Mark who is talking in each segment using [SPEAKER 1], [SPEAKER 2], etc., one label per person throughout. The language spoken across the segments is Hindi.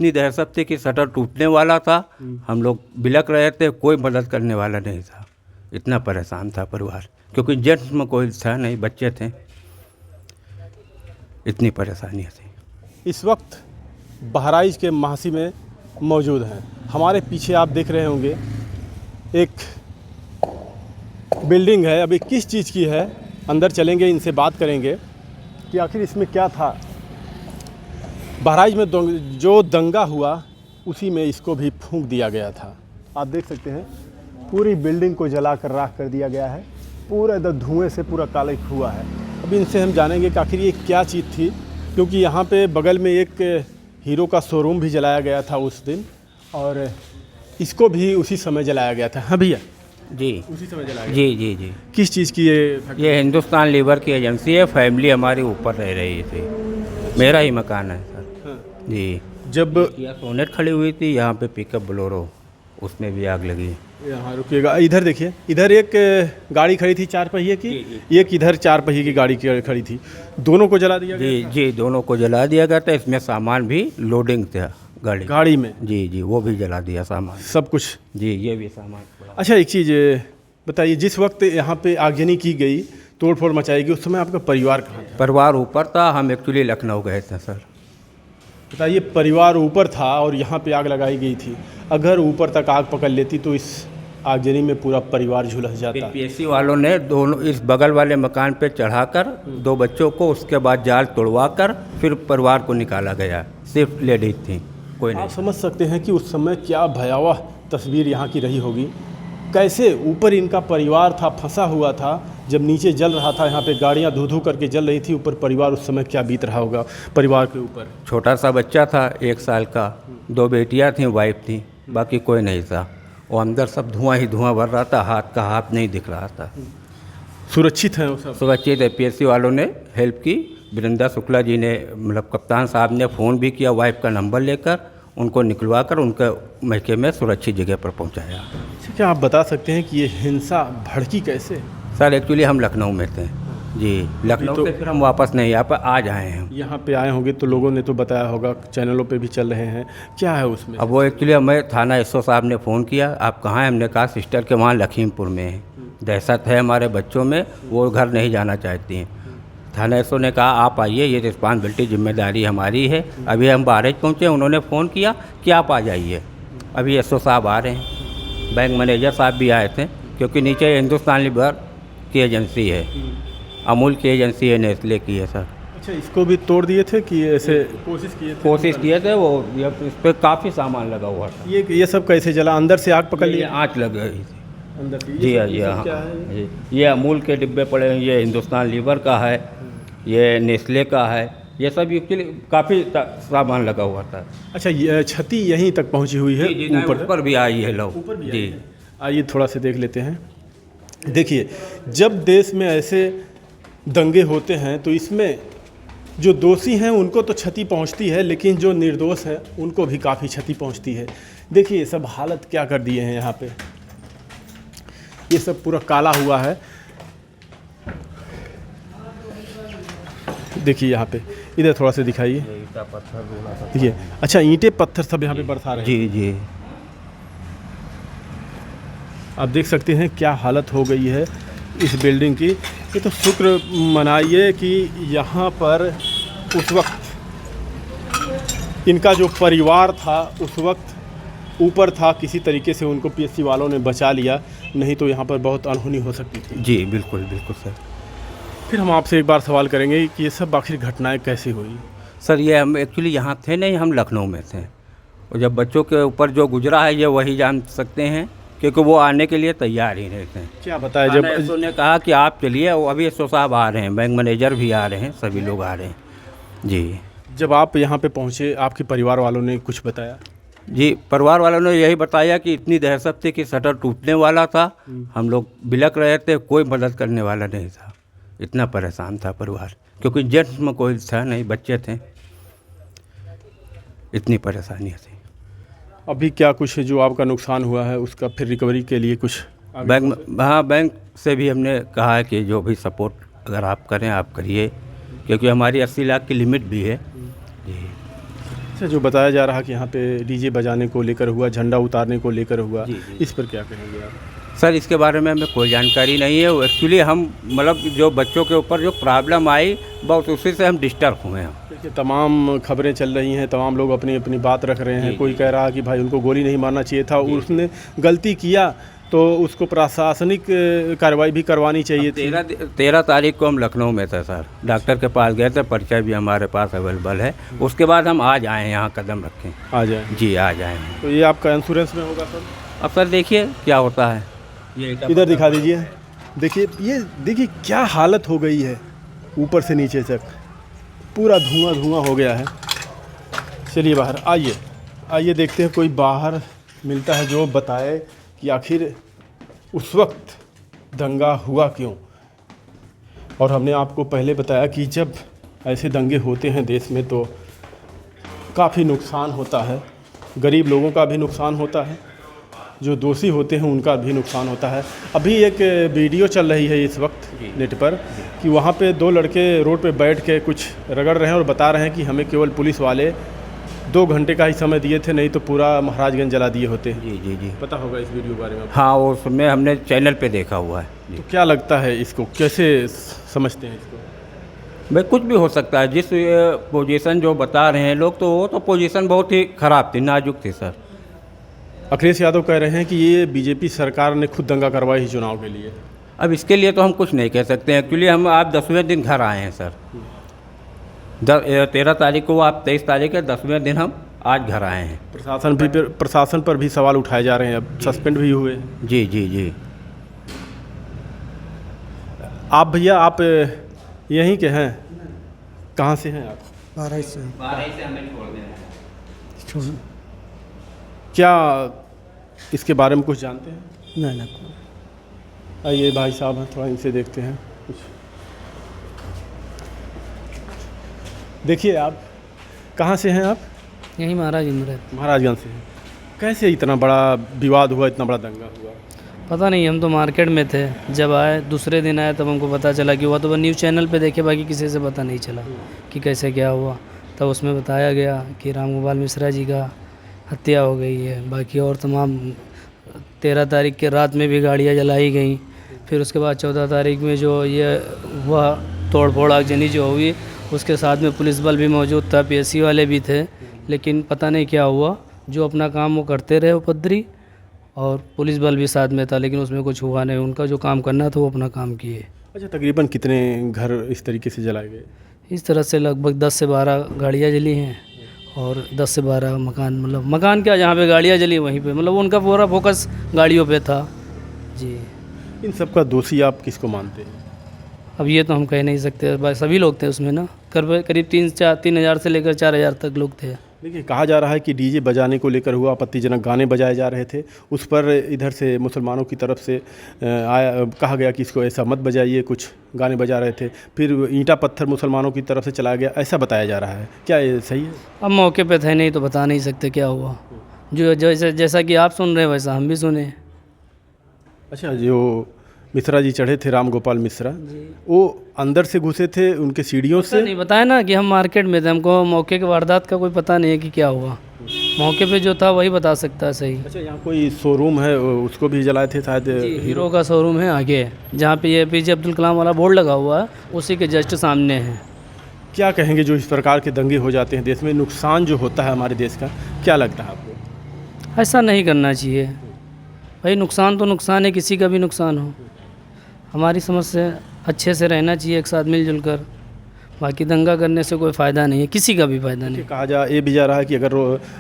[SPEAKER 1] इतनी दहशत थी कि शटर टूटने वाला था, हम लोग बिलक रहे थे, कोई मदद करने वाला नहीं था। इतना परेशान था परिवार, क्योंकि जेंट्स में कोई था नहीं, बच्चे थे, इतनी परेशानियाँ थी।
[SPEAKER 2] इस वक्त बहराइच के महासी में मौजूद हैं। हमारे पीछे आप देख रहे होंगे एक बिल्डिंग है। अभी किस चीज़ की है, अंदर चलेंगे, इनसे बात करेंगे कि आखिर इसमें क्या था। बहराइच में जो दंगा हुआ उसी में इसको भी फूंक दिया गया था। आप देख सकते हैं पूरी बिल्डिंग को जलाकर राख कर दिया गया है, पूरा इधर धुएं से पूरा काला हुआ है। अभी इनसे हम जानेंगे कि आखिर ये क्या चीज़ थी, क्योंकि यहाँ पे बगल में एक हीरो का शोरूम भी जलाया गया था उस दिन, और इसको भी उसी समय जलाया गया था। हाँ भैया
[SPEAKER 1] जी,
[SPEAKER 2] उसी समय जलाया गया।
[SPEAKER 1] जी जी जी।
[SPEAKER 2] किस चीज़ की
[SPEAKER 1] ये हिंदुस्तान लीवर की एजेंसी है, फैमिली हमारी ऊपर रह रही थी, मेरा ही मकान है सर। जी,
[SPEAKER 2] जब
[SPEAKER 1] यह सोनेट खड़ी हुई थी, यहाँ पे पिकअप बोलेरो, उसमें भी आग लगी।
[SPEAKER 2] यहाँ रुकिएगा, इधर देखिए, इधर एक गाड़ी खड़ी थी 4 पहिए की, एक इधर 4 पहिए की गाड़ी खड़ी थी, दोनों को जला दिया
[SPEAKER 1] जी
[SPEAKER 2] गया।
[SPEAKER 1] जी, दोनों को जला दिया गया था। इसमें सामान भी लोडिंग था गाड़ी
[SPEAKER 2] में
[SPEAKER 1] जी जी, वो भी जला दिया सामान
[SPEAKER 2] सब कुछ।
[SPEAKER 1] जी, ये भी सामान पड़ा।
[SPEAKER 2] अच्छा, एक चीज़ बताइए, जिस वक्त यहाँ पे आगजनी की गई, तोड़फोड़ मचाई गई, उस समय आपका परिवार कहाँ था?
[SPEAKER 1] परिवार ऊपर था, हम एक्चुअली लखनऊ गए थे सर।
[SPEAKER 2] बताइए, परिवार ऊपर था और यहाँ पे आग लगाई गई थी। अगर ऊपर तक आग पकड़ लेती तो इस आगजनी में पूरा परिवार झुलस जाता।
[SPEAKER 1] पीएससी वालों ने दोनों इस बगल वाले मकान पे चढ़ाकर 2 बच्चों को, उसके बाद जाल तोड़वाकर फिर परिवार को निकाला गया। सिर्फ लेडीज थी, कोई नहीं।
[SPEAKER 2] आप समझ सकते हैं कि उस समय क्या भयावह तस्वीर यहाँ की रही होगी। कैसे ऊपर इनका परिवार था, फंसा हुआ था, जब नीचे जल रहा था, यहाँ पे गाड़ियाँ धू धू करके जल रही थी, ऊपर परिवार उस समय क्या बीत रहा होगा परिवार के ऊपर।
[SPEAKER 1] छोटा सा बच्चा था 1 साल का, 2 बेटियां थीं, वाइफ थी, बाकी कोई नहीं था। और अंदर सब धुआं ही धुआं भर रहा था, हाथ का हाथ नहीं दिख रहा था।
[SPEAKER 2] सुरक्षित हैं वो सब?
[SPEAKER 1] सुरक्षित है। पीएससी वालों ने हेल्प की, वीरेंद्र शुक्ला जी ने, मतलब कप्तान साहब ने फ़ोन भी किया, वाइफ का नंबर लेकर उनको निकलवा कर उनके महके में सुरक्षित जगह पर पहुंचाया।
[SPEAKER 2] क्या आप बता सकते हैं कि ये हिंसा भड़की कैसे?
[SPEAKER 1] सर एक्चुअली हम लखनऊ में थे जी, लखनऊ से फिर हम वापस नहीं यहाँ पर आज आए हैं।
[SPEAKER 2] यहाँ पे आए होंगे तो लोगों ने तो बताया होगा, चैनलों पे भी चल रहे हैं, क्या है उसमें?
[SPEAKER 1] अब वो एक्चुअली हमें थाना एसओ साहब ने फ़ोन किया, आप कहाँ हैं? हमने कहा सिस्टर के वहाँ लखीमपुर में है, दहशत है हमारे बच्चों में, वो घर नहीं जाना चाहती हैं। थाना एसओ ने कहा आप आइए, ये रिस्पॉन्सिबिलिटी जिम्मेदारी हमारी है। अभी हम बहराइच पहुँचे, उन्होंने फ़ोन किया कि आप आ जाइए। अभी एसओ साहब आ रहे हैं, बैंक मैनेजर साहब भी आए थे, क्योंकि नीचे हिंदुस्तान लीवर की एजेंसी है, अमूल की एजेंसी है, नेस्ले की है सर।
[SPEAKER 2] अच्छा, इसको भी तोड़ दिए थे कि ऐसे
[SPEAKER 1] कोशिश किए थे वो, इस पर काफ़ी सामान लगा हुआ था।
[SPEAKER 2] ये सब कैसे जला? अंदर से आग पकड़ ली?
[SPEAKER 1] आँच लग गई थी
[SPEAKER 2] अंदर से?
[SPEAKER 1] जी हाँ, जी हाँ। ये अमूल के डिब्बे पड़े हैं, ये हिंदुस्तान लीवर का है, ये नेस्ले का है, ये सब एक्चुअली काफ़ी सामान लगा हुआ था।
[SPEAKER 2] अच्छा, ये क्षति यहीं तक पहुंची हुई है?
[SPEAKER 1] ऊपर भी आई है लोग,
[SPEAKER 2] ऊपर भी
[SPEAKER 1] जी।
[SPEAKER 2] आइए थोड़ा से देख लेते हैं। देखिए, जब देश में ऐसे दंगे होते हैं तो इसमें जो दोषी हैं उनको तो क्षति पहुंचती है, लेकिन जो निर्दोष हैं उनको भी काफ़ी क्षति पहुंचती है। देखिए सब हालत क्या कर दिए हैं यहाँ पे, ये सब पूरा काला हुआ है। देखिए यहाँ पे, इधर थोड़ा सा दिखाइए। देखिए, अच्छा, ईंटें पत्थर सब यहाँ पे बरसा रहे हैं।
[SPEAKER 1] जी जी,
[SPEAKER 2] आप देख सकते हैं क्या हालत हो गई है इस बिल्डिंग की। ये तो शुक्र मनाइए कि यहाँ पर उस वक्त इनका जो परिवार था उस वक्त ऊपर था, किसी तरीके से उनको पीएससी वालों ने बचा लिया, नहीं तो यहाँ पर बहुत अनहोनी हो सकती थी।
[SPEAKER 1] जी बिल्कुल बिल्कुल सर।
[SPEAKER 2] फिर हम आपसे एक बार सवाल करेंगे कि ये सब आखिर घटनाएं कैसे हुई?
[SPEAKER 1] सर ये हम एक्चुअली यहाँ थे नहीं, हम लखनऊ में थे, और जब बच्चों के ऊपर जो गुजरा है ये वही जान सकते हैं, क्योंकि वो आने के लिए तैयार ही नहीं थे।
[SPEAKER 2] क्या बताया जब
[SPEAKER 1] एसओ ने कहा कि आप चलिए, वो अभी एसओ साहब आ रहे हैं, बैंक मैनेजर भी आ रहे हैं, सभी लोग आ रहे हैं जी।
[SPEAKER 2] जब आप यहाँ पे पहुँचे, आपके परिवार वालों ने कुछ बताया?
[SPEAKER 1] जी, परिवार वालों ने यही बताया कि इतनी दहशत थी कि शटर टूटने वाला था, हम लोग बिलक रहे थे, कोई मदद करने वाला नहीं था। इतना परेशान था परिवार, क्योंकि जेंट्स में कोई था नहीं, बच्चे थे, इतनी परेशानियाँ थी।
[SPEAKER 2] अभी क्या कुछ जो आपका नुकसान हुआ है उसका फिर रिकवरी के लिए कुछ
[SPEAKER 1] बैंक, हाँ बैंक से भी हमने कहा है कि जो भी सपोर्ट अगर आप करें आप करिए, क्योंकि हमारी 80 लाख की लिमिट भी है जी।
[SPEAKER 2] अच्छा, जो बताया जा रहा है कि यहाँ पे डीजे बजाने को लेकर हुआ, झंडा उतारने को लेकर हुआ,
[SPEAKER 1] जी, जी।
[SPEAKER 2] इस पर क्या कहेंगे आप?
[SPEAKER 1] सर इसके बारे में हमें कोई जानकारी नहीं है। एक्चुअली हम मतलब जो बच्चों के ऊपर जो प्रॉब्लम आई बहुत उसी से हम डिस्टर्ब हुए हैं।
[SPEAKER 2] देखिए, तमाम खबरें चल रही हैं, तमाम लोग अपनी अपनी बात रख रहे हैं।
[SPEAKER 1] जी,
[SPEAKER 2] कोई
[SPEAKER 1] जी।
[SPEAKER 2] कह रहा है कि भाई उनको गोली नहीं मारना चाहिए था, उसने गलती किया तो उसको प्रशासनिक कार्रवाई भी करवानी चाहिए थी।
[SPEAKER 1] 13 तारीख को हम लखनऊ में थे सर, डॉक्टर के पास गए थे, पर्चा भी हमारे पास अवेलेबल है। उसके बाद हम आज आए हैं, यहाँ कदम रखें।
[SPEAKER 2] आ जाए
[SPEAKER 1] जी आज आए हैं।
[SPEAKER 2] तो ये आपका इंश्योरेंस में होगा सर?
[SPEAKER 1] अब सर देखिए क्या होता है। ये
[SPEAKER 2] इधर दिखा दीजिए। देखिए, ये देखिए क्या हालत हो गई है, ऊपर से नीचे तक पूरा धुआं धुआं हो गया है। चलिए बाहर आइए, आइए देखते हैं कोई बाहर मिलता है जो बताए कि आखिर उस वक्त दंगा हुआ क्यों। और हमने आपको पहले बताया कि जब ऐसे दंगे होते हैं देश में तो काफ़ी नुकसान होता है, गरीब लोगों का भी नुकसान होता है, जो दोषी होते हैं उनका भी नुकसान होता है। अभी एक वीडियो चल रही है इस वक्त नेट पर कि वहाँ पे 2 लड़के रोड पे बैठ के कुछ रगड़ रहे हैं और बता रहे हैं कि हमें केवल पुलिस वाले 2 घंटे का ही समय दिए थे, नहीं तो पूरा महाराजगंज जला दिए होते।
[SPEAKER 1] जी जी जी
[SPEAKER 2] पता होगा इस वीडियो के बारे में?
[SPEAKER 1] हाँ, वो उसमें हमने चैनल पे देखा हुआ है जी।
[SPEAKER 2] तो क्या लगता है इसको, कैसे समझते हैं इसको?
[SPEAKER 1] भाई कुछ भी हो सकता है। जिस पोजीशन जो बता रहे हैं लोग, तो वो तो पोजीशन बहुत ही ख़राब थी, नाजुक थी सर।
[SPEAKER 2] अखिलेश यादव कह रहे हैं कि ये बीजेपी सरकार ने खुद दंगा करवाई ही चुनाव के लिए।
[SPEAKER 1] अब इसके लिए तो हम कुछ नहीं कह सकते हैं। एक्चुअली हम आप 10वें दिन घर आए हैं सर। 13 तारीख को, आप 23 तारीख है, 10वें दिन हम आज घर आए हैं।
[SPEAKER 2] प्रशासन पर भी सवाल उठाए जा रहे हैं, अब सस्पेंड भी हुए।
[SPEAKER 1] जी जी जी।
[SPEAKER 2] आप भैया, आप यहीं के हैं? कहाँ से हैं आप?
[SPEAKER 3] 12 से
[SPEAKER 1] हमें छोड़ देना।
[SPEAKER 3] छोड़
[SPEAKER 2] क्या इसके बारे में कुछ जानते हैं?
[SPEAKER 3] नहीं ना
[SPEAKER 2] आइए, भाई साहब हैं, थोड़ा इनसे देखते हैं कुछ। देखिए, आप कहाँ से हैं? आप
[SPEAKER 3] यही महाराज इमरत।
[SPEAKER 2] महाराजगंज से हैं। कैसे इतना बड़ा विवाद हुआ, इतना बड़ा दंगा हुआ?
[SPEAKER 3] पता नहीं, हम तो मार्केट में थे, जब आए दूसरे दिन आए तब हमको पता चला कि हुआ, तो वह न्यूज़ चैनल पे देखे, बाकी किसी से पता नहीं चला कि कैसे क्या हुआ। तब उसमें बताया गया कि राम गोपाल मिश्रा जी का हत्या हो गई है। बाकी और तमाम 13 तारीख के रात में भी गाड़ियाँ जलाई गई। फिर उसके बाद 14 तारीख में जो ये हुआ तोड़ फोड़ आगजनी जो हुई, उसके साथ में पुलिस बल भी मौजूद था, पीएससी वाले भी थे, लेकिन पता नहीं क्या हुआ। जो अपना काम वो करते रहे उपद्रवी, और पुलिस बल भी साथ में था, लेकिन उसमें कुछ हुआ नहीं। उनका जो काम करना था वो अपना काम किए।
[SPEAKER 2] अच्छा, तकरीबन कितने घर इस तरीके से जलाए गए?
[SPEAKER 3] इस तरह से लगभग 10 से 12 गाड़ियाँ जली हैं, और 10 से 12 मकान, मतलब मकान क्या, जहाँ पे गाड़ियाँ जली वहीं पे, मतलब उनका पूरा फोकस गाड़ियों पे था जी।
[SPEAKER 2] इन सब का दोषी आप किसको मानते हैं?
[SPEAKER 3] अब ये तो हम कह नहीं सकते, भाई सभी लोग थे उसमें ना, करीब 3,000 से लेकर 4,000 तक लोग थे।
[SPEAKER 2] देखिए, कहा जा रहा है कि डीजे बजाने को लेकर हुआ, आपत्तिजनक गाने बजाए जा रहे थे, उस पर इधर से मुसलमानों की तरफ से आया, कहा गया कि इसको ऐसा मत बजाइए, कुछ गाने बजा रहे थे, फिर ईंटा पत्थर मुसलमानों की तरफ से चला गया, ऐसा बताया जा रहा है। क्या ये सही है?
[SPEAKER 3] अब मौके पे थे नहीं तो बता नहीं सकते क्या हुआ। जो जैसा कि आप सुन रहे हैं वैसा हम भी सुने।
[SPEAKER 2] अच्छा, जो मिश्रा जी चढ़े थे, राम गोपाल मिश्रा, वो अंदर से घुसे थे उनके सीढ़ियों से?
[SPEAKER 3] नहीं बताया ना कि हम मार्केट में थे, हमको मौके के वारदात का कोई पता नहीं है कि क्या हुआ। मौके पे जो था वही बता सकता है सही।
[SPEAKER 2] अच्छा, यहाँ कोई शोरूम है, उसको भी जलाए थे शायद?
[SPEAKER 3] हीरो का शोरूम है आगे, जहाँ पे ये APJ अब्दुल कलाम वाला बोर्ड लगा हुआ है, उसी के जस्ट सामने है।
[SPEAKER 2] क्या कहेंगे, जो इस प्रकार के दंगे हो जाते हैं देश में, नुकसान जो होता है हमारे देश का, क्या लगता है आपको?
[SPEAKER 3] ऐसा नहीं करना चाहिए भाई, नुकसान तो नुकसान है, किसी का भी नुकसान हो। हमारी समझ से अच्छे से रहना चाहिए, एक साथ मिलजुल कर। बाकी दंगा करने से कोई फ़ायदा नहीं है, किसी का भी फ़ायदा नहीं।
[SPEAKER 2] कहा ये भी जा रहा है कि अगर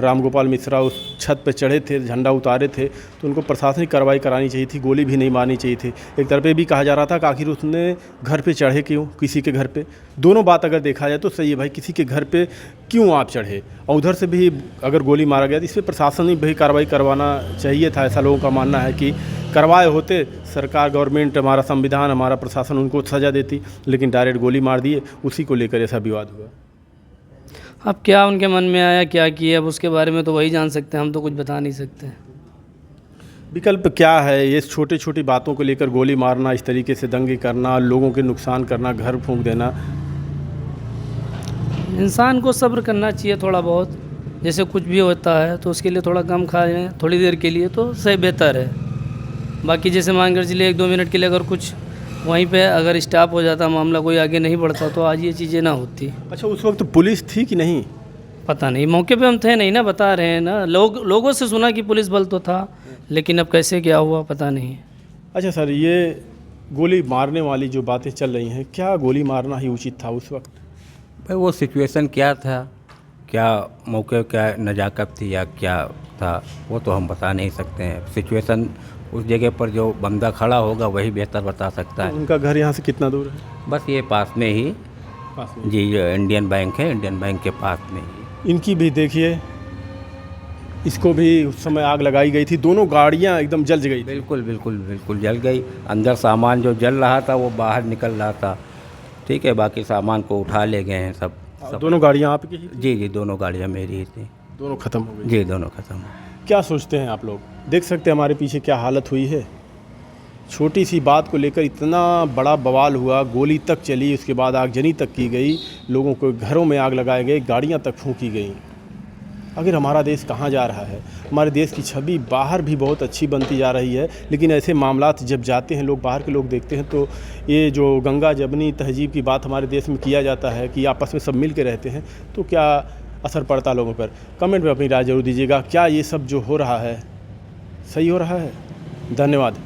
[SPEAKER 2] राम गोपाल मिश्रा उस छत पर चढ़े थे, झंडा उतारे थे, तो उनको प्रशासनिक कार्रवाई करानी चाहिए थी, गोली भी नहीं मारनी चाहिए थी। एक तरफ ये भी कहा जा रहा था कि आखिर उसने घर पे चढ़े क्यों, किसी के घर पे? दोनों बात अगर देखा जाए तो सही है भाई, किसी के घर पे क्यों आप चढ़े, और उधर से भी अगर गोली मारा गया तो इस पर प्रशासन भी कार्रवाई करवाना चाहिए था। ऐसा लोगों का मानना है कि करवाए होते, सरकार, गवर्नमेंट, हमारा संविधान, हमारा प्रशासन उनको सज़ा देती, लेकिन डायरेक्ट गोली मार दिए, उसी को लेकर ऐसा विवाद हुआ।
[SPEAKER 3] अब क्या उनके मन में आया, क्या किया, अब उसके बारे में तो वही जान सकते हैं, हम तो कुछ बता नहीं सकते।
[SPEAKER 2] विकल्प क्या है? ये छोटी छोटी बातों को लेकर गोली मारना, इस तरीके से दंगे करना, लोगों के नुकसान करना, घर फूंक देना।
[SPEAKER 3] इंसान को सब्र करना चाहिए थोड़ा बहुत, जैसे कुछ भी होता है तो उसके लिए थोड़ा कम खा लें थोड़ी देर के लिए तो सही बेहतर है। बाकी जैसे मान कर चलिए 1-2 मिनट के लिए अगर कुछ वहीं पे अगर स्टॉप हो जाता, मामला कोई आगे नहीं बढ़ता तो आज ये चीज़ें ना होती।
[SPEAKER 2] अच्छा, उस वक्त पुलिस थी कि नहीं?
[SPEAKER 3] पता नहीं, मौके पे हम थे नहीं ना, बता रहे हैं ना, लोगों से सुना कि पुलिस बल तो था, लेकिन अब कैसे क्या हुआ पता नहीं।
[SPEAKER 2] अच्छा सर, ये गोली मारने वाली जो बातें चल रही हैं, क्या गोली मारना ही उचित था उस वक्त?
[SPEAKER 1] भाई वो सिचुएशन क्या था, क्या मौके क्या नज़ाकत थी या क्या था, वो तो हम बता नहीं सकते हैं। सिचुएशन उस जगह पर जो बंदा खड़ा होगा वही बेहतर बता सकता है।
[SPEAKER 2] उनका घर यहाँ से कितना दूर है?
[SPEAKER 1] बस ये पास में ही
[SPEAKER 2] पास में।
[SPEAKER 1] जी, इंडियन बैंक है, इंडियन बैंक के पास में ही।
[SPEAKER 2] इनकी भी देखिए, इसको भी उस समय आग लगाई गई थी, दोनों गाड़ियाँ एकदम जल गई थी।
[SPEAKER 1] बिल्कुल बिल्कुल बिल्कुल जल गई। अंदर सामान जो जल रहा था वो बाहर निकल रहा था, ठीक है। बाकी सामान को उठा ले गए हैं सब।
[SPEAKER 2] दोनों गाड़ियाँ आपकी ही?
[SPEAKER 1] जी जी, दोनों गाड़ियाँ मेरी ही थी।
[SPEAKER 2] दोनों ख़त्म हो गई?
[SPEAKER 1] जी, दोनों ख़त्म।
[SPEAKER 2] क्या सोचते हैं आप लोग? देख सकते हैं हमारे पीछे क्या हालत हुई है। छोटी सी बात को लेकर इतना बड़ा बवाल हुआ, गोली तक चली, उसके बाद आगजनी तक की गई, लोगों को घरों में आग लगाए गए, गाड़ियां तक फूंकी गई। आखिर हमारा देश कहाँ जा रहा है? हमारे देश की छवि बाहर भी बहुत अच्छी बनती जा रही है, लेकिन ऐसे मामलात जब जाते हैं, लोग बाहर के लोग देखते हैं, तो ये जो गंगा जमनी तहजीब की बात हमारे देश में किया जाता है कि आपस में सब मिल के रहते हैं, तो क्या असर पड़ता लोगों पर? कमेंट में अपनी राय जरूर दीजिएगा। क्या ये सब जो हो रहा है सही हो रहा है? धन्यवाद।